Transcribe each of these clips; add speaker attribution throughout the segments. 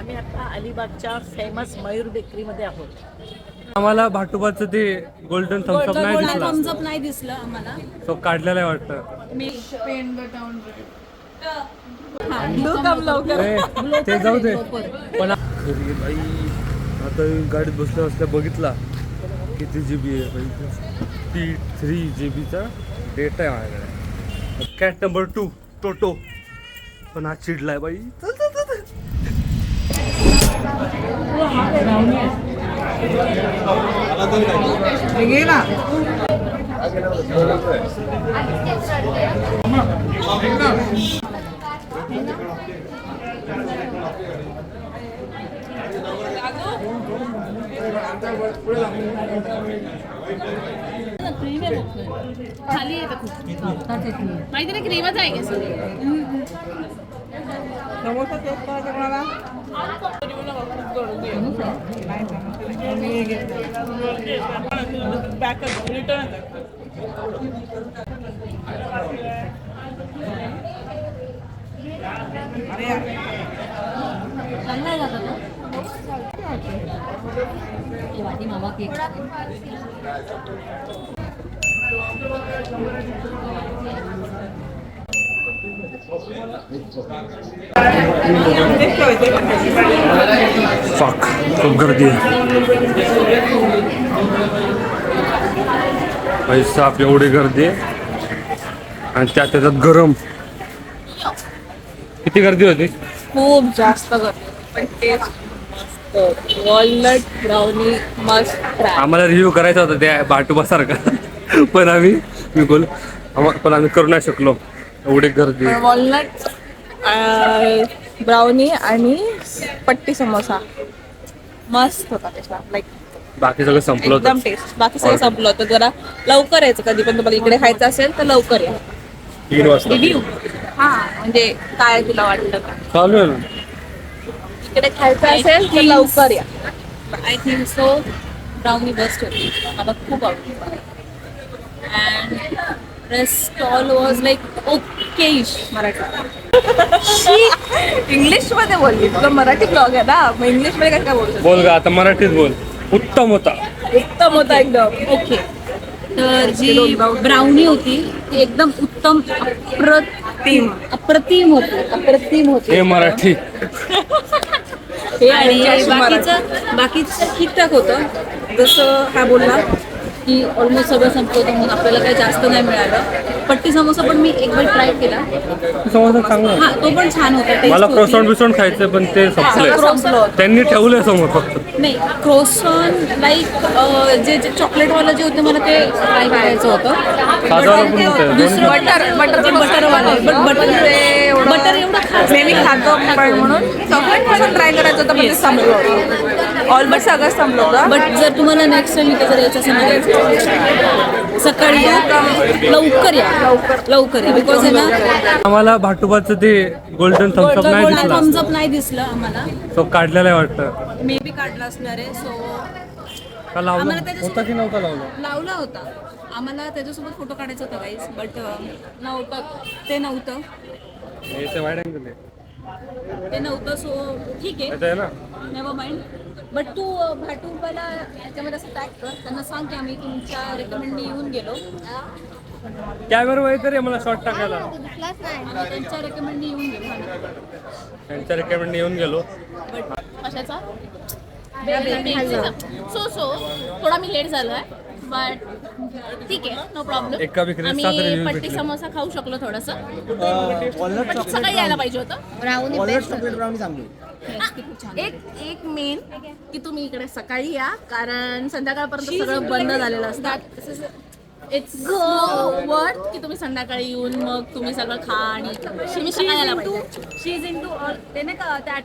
Speaker 1: आम्ही आता अलिबागच्या फेमस मयूर बेकरीमध्ये आहोत.
Speaker 2: आम्हाला भाटुबाचं ते गोल्डन थम्सअप नाही दिसला.
Speaker 3: थम्सअप नाही दिसलं आम्हाला.
Speaker 2: तो काढलेला आहे वाटतं.
Speaker 3: मी
Speaker 2: ते जाऊ दे. पण बाई आता गाडीत बसल्या बसल्या बघितला किती GB आहे बाई. 3 GB डेटा आहे माझ्याकडे. कॅट नंबर 2 टोटो पण हा चिडलाय बाई. चल चल चल.
Speaker 3: खाली येतं खूप माहिती नाही क्रीमच आहे मामा केक
Speaker 2: फक खूप गर्दी आहे. पैसा एवढी गर्दी आहे आणि त्याच्यात गरम. किती गर्दी होती?
Speaker 3: खूप जास्त गर्दी पण टेस्ट वॉलनट ब्राउनी मस्त ट्राय.
Speaker 2: आम्हाला रिव्ह्यू करायचा होता त्या भाटुबासारखा पण आम्ही करू नाही शकलो. एवढी गर्दी.
Speaker 3: वॉलनट ब्राउनी आणि पट्टी समोसा मस्त होता त्याचा. लाईक
Speaker 2: बाकी सगळं संपलं
Speaker 3: एकदम
Speaker 2: होतं.
Speaker 3: टेस्ट. बाकी सगळं संपलं होतं. जरा लवकर यायचं. कधी पण तुम्हाला इकडे खायचं असेल तर लवकर या.
Speaker 2: 3 वाजता
Speaker 3: रिव्ह्यू हा म्हणजे काय तुला वाटतं का
Speaker 2: चालू आहे ना.
Speaker 3: इकडे खायचं असेल तर लवकर या. I think so brownie best होती. मला खूप आवडली. And stall was like okay Marathi. English मध्ये बोलली. तुला मराठी ब्लॉग आहे ना मग इंग्लिश मध्ये काय बोलतो.
Speaker 2: बोल गा आता मराठीत बोल. उत्तम होता.
Speaker 3: उत्तम होता एकदम. ओके. तर जी ब्राउनी होती ती एकदम उत्तम अप्रतिम होती.
Speaker 2: हे मराठी.
Speaker 3: आणि बाकीचं ठीकठाक होतं. जसं हा बोलला की ऑलमोस्ट सगळं संपलं होतं म्हणून आपल्याला काही जास्त नाही मिळालं. पट्टी समोसा पण मी एक वेळ ट्राय केला.
Speaker 2: समोसा चांगला
Speaker 3: हा तो पण छान होता.
Speaker 2: मला क्रोसॉन बिसॉन खायचं पण ते संपलंय. त्यांनी ठेवलंय समोर फक्त.
Speaker 3: नाही क्रोसॉन लाईक जे चॉकलेटवालं जे होतं मला ते ट्राय करायचं होतं. दुसरं बटर एवढं खास
Speaker 4: मी खातो म्हणून चॉकलेट पण ट्राय करायचं होतं म्हणजे संपलं होतं. ऑलमोस्ट सगळं संपलं होतं.
Speaker 3: बट जर तुम्हाला नेक्स्ट टाइम इथे जर यायचं असेल सकाळी लवकर या बिकॉज आहे ना
Speaker 2: आम्हाला भाटुबाचं ते गोल्डन थम्सअप नाही दिसला.
Speaker 3: थम्सअप नाही दिसलं आम्हाला.
Speaker 2: तो काढलेला आहे वाटतं.
Speaker 3: मे बी काढला असणार आहे. सो
Speaker 2: का लावला
Speaker 3: आम्हाला त्याच्यासोबत-
Speaker 2: होता की नव्हता लावला?
Speaker 3: लावला होता. आम्हाला त्याच्यासोबत फोटो काढायचा होता गाईज बट नव्हतं.
Speaker 2: याचे वाईट अँगल
Speaker 3: ते नव्हतं. सो ठीक आहे
Speaker 2: आहे ना.
Speaker 3: Never mind. बट तू भाटुबाला याच्यामध्ये असं टॅग कर. त्यांना सांग की आम्ही तुमच्या रेकमेंडने येऊन गेलो.
Speaker 2: कॅमेरा वगैरे तरी मला शॉर्ट टाकायला.
Speaker 3: आम्ही त्यांच्या रेकमेंडने येऊन गेलो.
Speaker 2: त्यांच्या रेकमेंड येऊन गेलो.
Speaker 3: बट कशाचा सो थोडा मी लेट झालो आहे बट ठीक आहे नो प्रॉब्लेम.
Speaker 2: एका विक्रीत 7
Speaker 3: आम्ही
Speaker 2: reviews
Speaker 3: पट्टी
Speaker 2: भेटले.
Speaker 3: समोसा खाऊ शकलो थोडंसं. पण सकाळी यायला पाहिजे होतं. एक मेन की तुम्ही इकडे सकाळी या कारण संध्याकाळपर्यंत सगळं बंद झालेलं असतं. इट्स वर्थ की तुम्ही संध्याकाळी येऊन मग तुम्ही सगळं खा आणि तुम्ही सकाळी यायला पाहिजे. शी इज इनटू ते नाही का त्या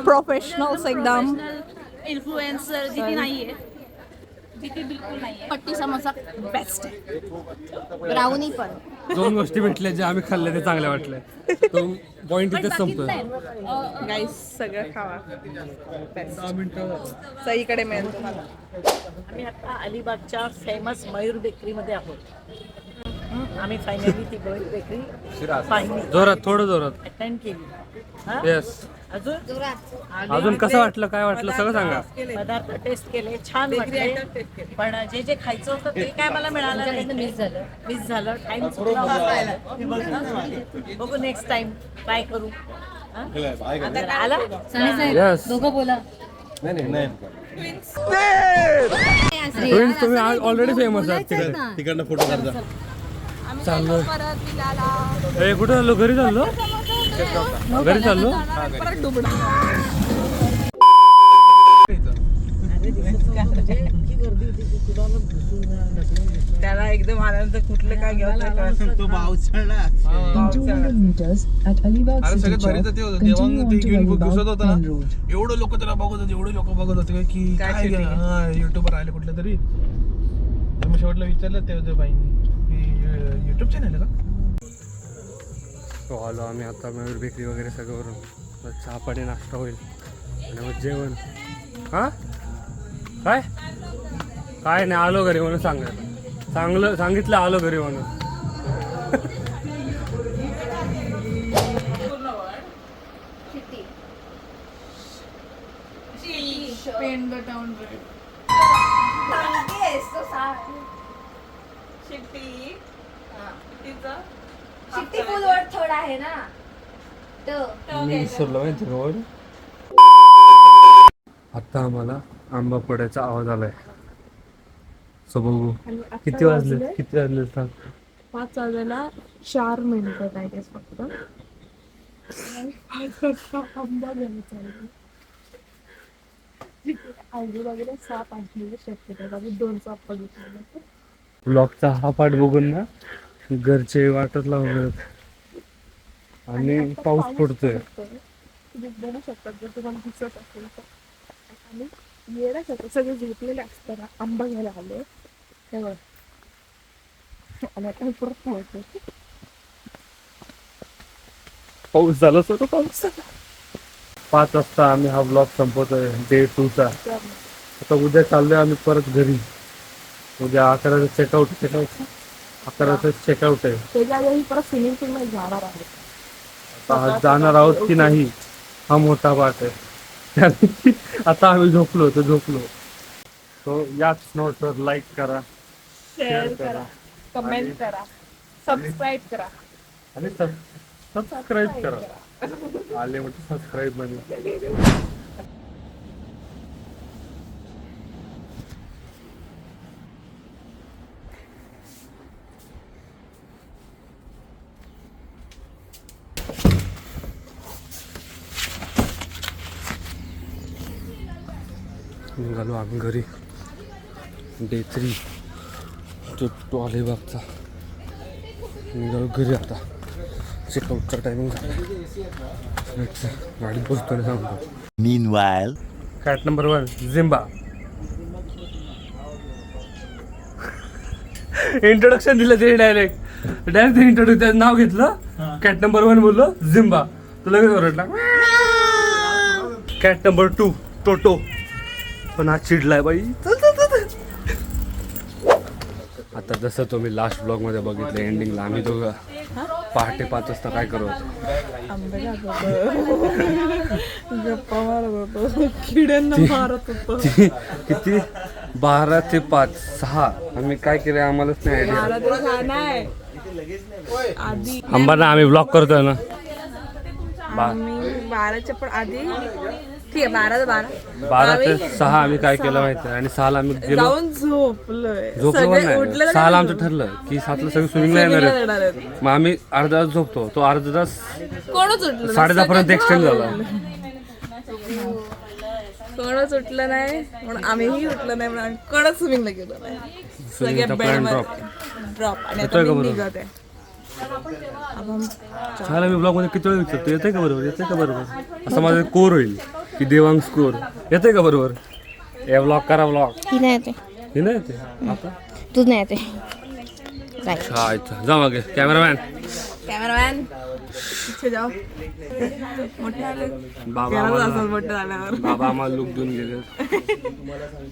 Speaker 3: प्रोफेशनल्स एकदम इन्फ्लुएन्सर जिथे नाहीये जिथे बिलकुल नाहीये. पट्टी समोसा बेस्ट आहे. ब्राउनी पण
Speaker 2: 2 गोष्टी भेटल्या जे आम्ही खाल्ले ते चांगल्या वाटल्या. तो पॉइंट इथेच संपतोय.
Speaker 4: गाईस सगळं खावा.
Speaker 2: 10 मिनिटं
Speaker 4: सईकडे मिळेल तुम्हाला.
Speaker 1: आम्ही आता अलिबागच्या फेमस मयूर बेकरीमध्ये आहोत. आम्ही फायनली ती मयूर बेकरी पाहिली,
Speaker 2: जोरात, थोडं जोरात.
Speaker 1: अटेंड केली. हा?
Speaker 2: येस.
Speaker 1: अजून
Speaker 2: अजून कसं वाटलं, काय वाटलं सगळं सांगा.
Speaker 1: पदार्थ टेस्ट केले, छान वाटले, पण जे जे खायचं होतं ते काय मला मिळालं नाही. मिस झालं. टाइम चुकला होता. बघू नेक्स्ट टाइम ट्राय करू. हा? तर आला
Speaker 2: येस. ट्विन्स तुम्ही ऑलरेडी फेमस आहात तिकडे.
Speaker 5: तिकडनं फोटो काढता.
Speaker 2: चाललो. ए कुठे चाललो? घरी चाललो. घरी चाललो.
Speaker 4: परत डुबडा. त्याला एकदम आल्यानंतर कुठले काय घ्यायचं
Speaker 5: तो पावसाळा.
Speaker 6: अरे सगळ्यात भारी तर ते होतं देवांग ते घेऊन घुसत होता ना, एवढं लोक त्याला बघत होते, एवढे लोक बघत होते की काय युट्यूबर आले कुठले तरी. तर मग शेवटला विचारलं ते बाईंनी की युट्यूब चॅनल आहे का.
Speaker 2: तो आलो आम्ही आता मयूर बेकरी वगैरे सगळं वरून. चहा पाणी नाश्ता होईल आणि मग जेवण. हा काय काय नाही, आलो घरी म्हणून सांगायला. चांगलं सांगितलं, आलो घरी म्हणून.
Speaker 3: शिट्टी फुल वर्ड थोडा आहे ना तो.
Speaker 2: मी विसरलो माहिती का वर. आता आम्हाला आंबा पडायचा आवाज आलाय. सो बघू किती वाजले सांग.
Speaker 4: 5 वाजायला 4 मिनिटं आहे फक्त. आंबा घ्यायचा आजूबाजूला 7 असलेली शक्यता. आम्ही 2 चाप बघितले.
Speaker 2: ब्लॉकचा हा पाठ बघून ना घरचे वाटत लावतात आणि पाऊस पडतोय.
Speaker 4: बघू शकतात जर तुम्हाला दिसत असेल तर. आणि येण्यासाठी सगळे झोपलेले असताना आंबा घ्यायला आले तेव्हा. आणि आता परत पोहोचतो.
Speaker 2: पाऊस झाला सर, पाऊस झाला. 5 वाजता आम्ही हा ब्लॉग संपवतोय डे 2 चा. आता उद्या चाललोय आम्ही परत घरी. उद्या 11चं चेकआउट 11चं चेकआउट आहे.
Speaker 4: त्याच्या आधी परत स्विमिंग पूल मध्ये जाणार आहे.
Speaker 2: आता जाणार आहोत की नाही हा मोठा पाठ आहे. आता आम्ही झोपलो. तो याच नोटवर लाईक करा,
Speaker 4: शेअर करा, कमेंट करा, सबस्क्राईब करा
Speaker 2: आणि सबस्क्राईब करा. आले म्हणजे सबस्क्राईब मध्ये. निघालो आम्ही घरी. डे 3 तो अलिबागचा. निघालो घरी आता. चेकआउटचा टायमिंग झाला. गाडीत बसतो सांगतो.
Speaker 5: Meanwhile,
Speaker 2: cat number 1 झिम्बा. इंट्रोडक्शन दिलं ते डायरेक्ट इंट्रोडक्शन त्याचं नाव घेतलं. कॅट नंबर 1 बोललो झिम्बा. तो लगेच ओरडला. कॅट नंबर 2 टोटो. पण हा चिडलाय बाई. आता जसं तुम्ही लास्ट ब्लॉग मध्ये बघितलं एंडिंगला आम्ही दोघं पहाटे 5 वाजता काय करत
Speaker 4: गप्पा मारत होतो, किड्यांना मारत होतो.
Speaker 2: किती 12 ते 5 6 आम्ही काय केलं आम्हालाच नाही आयडिया.
Speaker 4: आधी
Speaker 2: अंबाना आम्ही ब्लॉग करतोय ना.
Speaker 4: आम्ही 12च्या पण आधी ठीक आहे
Speaker 2: 12 ते 6 आम्ही काय केलं माहिती आणि 6ला आम्ही गेलो.
Speaker 4: जाऊन झोपलोय.
Speaker 2: झोपलो पण
Speaker 4: सगळे उठले
Speaker 2: नाही. 6ला आमचं ठरलं की 7ला सगळे स्विमिंगला येणार आहेत. मग आम्ही अर्धा तास झोपतो. तो अर्धा तास
Speaker 4: कोणच उठलं
Speaker 2: 10:30 पर्यंत एक्सटेंड झाला.
Speaker 4: कोणच उठलं नाही म्हणून आम्हीही उठलं नाही म्हणून आम्ही कोणच स्विमिंगला गेलो नाही. सगळे
Speaker 2: स्विमिंगचा प्लॅन
Speaker 4: ड्रॉप आणि
Speaker 2: येतोय
Speaker 4: आता
Speaker 2: का
Speaker 4: मी
Speaker 2: बरोबर?
Speaker 4: निघत आहे.
Speaker 2: छान मी ब्लॉग मध्ये किती वेळ विचारतो येते का बरोबर असं माझं कोर होईल की देवांग स्कोर येते का बरोबर. हे ब्लॉग करा ब्लॉग.
Speaker 3: ही नाही येते,
Speaker 2: हे नाही येते आता.
Speaker 3: तू नाही येते.
Speaker 2: अच्छा जा मागे कॅमेरामॅन.
Speaker 4: इथे जाऊ. मोठे आले
Speaker 2: बाबा
Speaker 4: असं
Speaker 2: आम्हाला-
Speaker 4: मोठे झाल्यावर
Speaker 2: बाबा आम्हाला लुक देऊन गेले.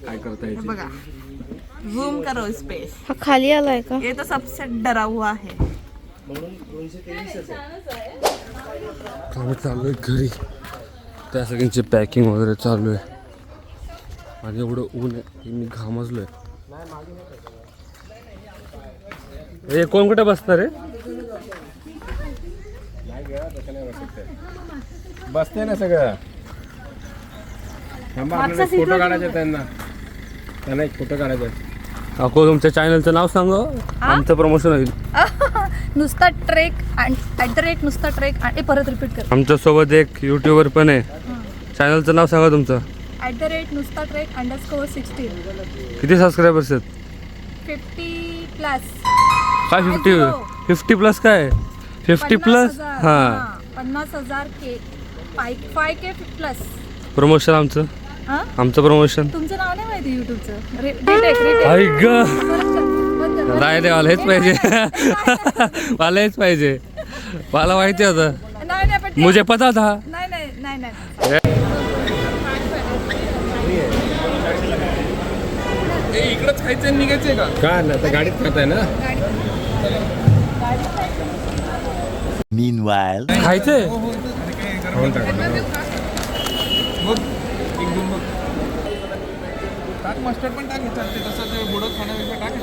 Speaker 2: काय करता येते
Speaker 4: बघा
Speaker 3: जूम करो इस पे.
Speaker 4: हा खाली आलाय का?
Speaker 3: ये तो सबसे डरा हुआ है.
Speaker 2: आम्ही चाललोय घरी. त्या सगळ्यांची पॅकिंग वगैरे चालू आहे आणि एवढं ऊन आहे की मी घामजलोय. हे कोण कुठे बसणार आहे?
Speaker 7: बसते ना सगळं. फोटो काढायचे त्यांना एक फोटो काढायचा.
Speaker 2: अको तुमच्या चॅनलचं नाव सांगा, आमचं प्रमोशन होईल.
Speaker 3: नुसता ट्रेक नुसता ट्रेक आणि परत रिपीट कर.
Speaker 2: आमच्यासोबत एक युट्यूबर पण आहे. चॅनलचं नाव सांगा तुमचं.
Speaker 3: नुसता ट्रेक _16.
Speaker 2: किती सबस्क्रायबर्स आहेत?
Speaker 3: 50+.
Speaker 2: काय 50 प्लस काय 50 प्लस? हां
Speaker 3: 50,000 के 5K प्लस.
Speaker 2: प्रमोशन आमचं प्रमोशन.
Speaker 3: तुमचं नाव नाही माहिती युट्यूबचं.
Speaker 2: आई ग नाही रे, मला हेच पाहिजे. मला हेच पाहिजे. मला माहिती होतं. मुझे पता था.
Speaker 3: नाही.
Speaker 7: इकडंच खायचं निघायचंय का ना तर गाडीत खाताय ना.
Speaker 5: Meanwhile,
Speaker 2: खायचंय.
Speaker 6: टाक मस्टर्ड पण टाक चालते. तसं ते बुडत खाण्यापेक्षा टाक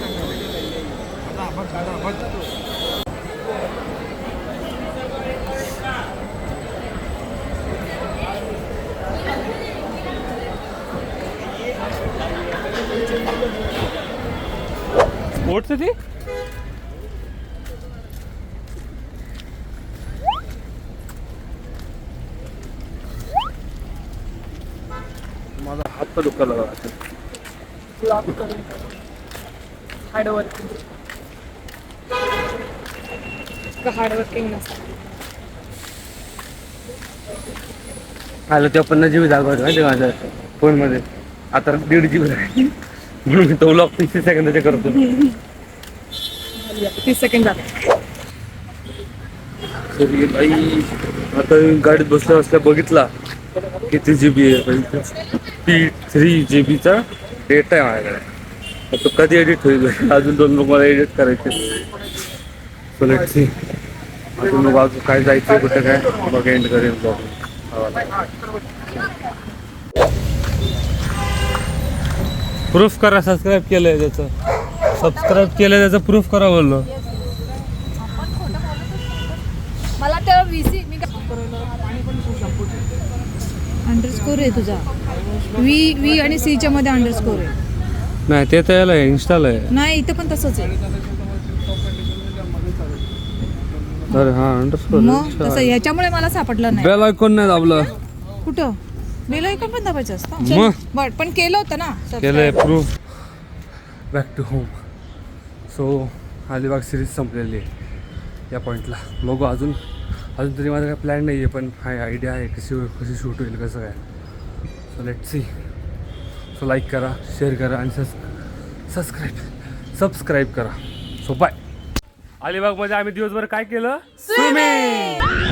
Speaker 2: स्पोर्ट्स ती माझा हात पण दुखायला लागला.
Speaker 4: हार्डवर्किंग नसतं.
Speaker 2: आलं ते 50 GB जागा होती माहिती माझ्या फोनमध्ये. आता 1.5 GB आहे. म्हणून मी तो व्लॉग 30 सेकंदाचे करतो.
Speaker 4: 30 सेकंड झाले.
Speaker 2: बाई आता गाडीत बसल्या बघितला किती GB आहे. P3 GBचा डेटा आहे माझ्याकडे. तो कधी एडिट होईल? अजून 2 लोक मला एडिट करायचे. सो लेट्स सी अजून मग अजून काय जायचं कुठं काय मग एंड करेन ब्लॉग. प्रूफ करा. सबस्क्राईब केलंय त्याचं. प्रूफ करा बोललो.
Speaker 3: मला तेव्हा VC मी अंडरस्कोर आहे तुझा. V आणि C च्या मध्ये अंडरस्कोर आहे.
Speaker 2: नाही ते तर याला इन्स्टॉल आहे.
Speaker 3: नाही इथे पण तसंच आहे.
Speaker 2: अरे हा अंडरस्कोर.
Speaker 3: मग तसं ह्याच्यामुळे मला सापडलं नाही.
Speaker 2: बेल आयकॉन नाही दाबलं.
Speaker 3: कुठं बेल आयकॉन पण दाबायचं असतं.
Speaker 2: मग
Speaker 3: बट पण केलं होतं ना.
Speaker 2: केलंय proof. Back to home. So Alibag series संपलेली आहे या पॉईंटला. बघू अजून तरी माझा काय प्लॅन नाही आहे, पण हाय आयडिया आहे कशी शूट होईल कसं काय. So let's see. So like करा, शेअर करा आणि सबस्क्राईब करा. So bye. अलिबागमध्ये आम्ही दिवसभर काय केलं? स्विमिंग.